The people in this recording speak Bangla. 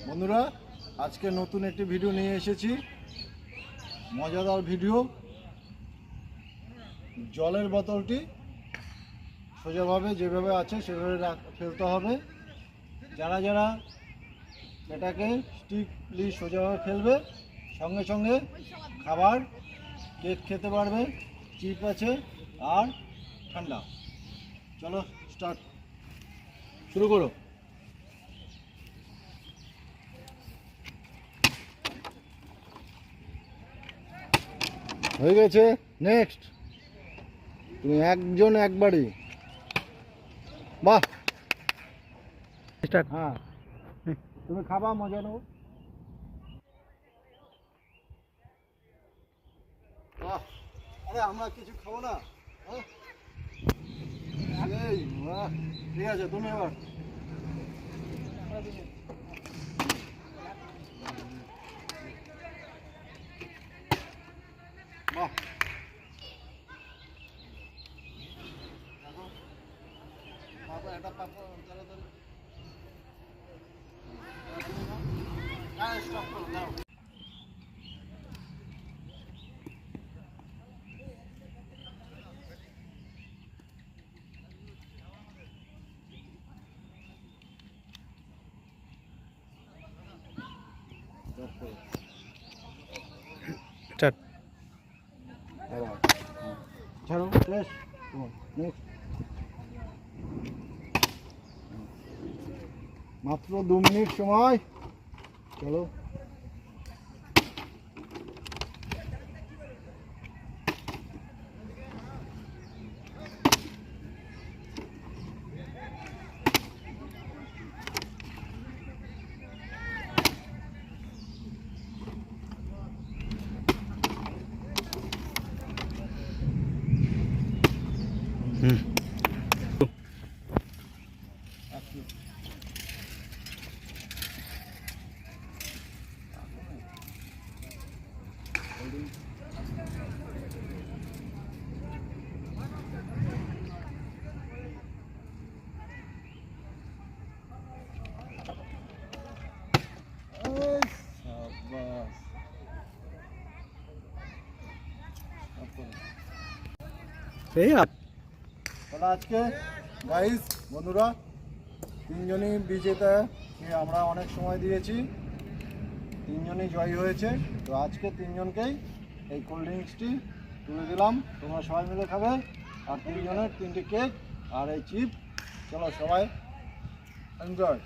বন্ধুরা, আজকে নতুন একটি ভিডিও নিয়ে এসেছি। মজাদার ভিডিও। জলের বোতলটি সোজাভাবে যেভাবে আছে সেভাবে ফেলতে হবে। যারা যারা এটাকে স্টিকলি সোজাভাবে ফেলবে, সঙ্গে সঙ্গে খাবার কেক খেতে পারবে। চিপ আছে আর ঠান্ডা। চলো স্টার্ট, শুরু করো। হয়ে গেছে। নেক্সট, তুমি একজন একবারই। বাহ, হ্যাঁ তুমি খাবা, মজা নেবো। বাহ, আরে আমরা কিছু খাবো না? এই বাহ, ঠিক আছে, তুমি এবার। বাহ, এটা পাবো তাড়াতাড়ি। হ্যাঁ, স্টপ করো, দাও। স্টার্ট। ছাড়ো, শেষ। নেক্সট, মাত্র 2 মিনিট সময়। চলো। তাহলে আজকে গাইস, বন্ধুরা, তিনজনই বিজেতা। আমরা অনেক সময় দিয়েছি, তিনজনই জয়ী হয়েছে। তো আজকে তিনজনকেই এই কোল্ড ড্রিঙ্কসটি তুলে দিলাম। তোমরা সবাই মিলে খাবে। আর তিনজনের 3টি কেক আর এই চিপ। চলো সবাই এনজয়।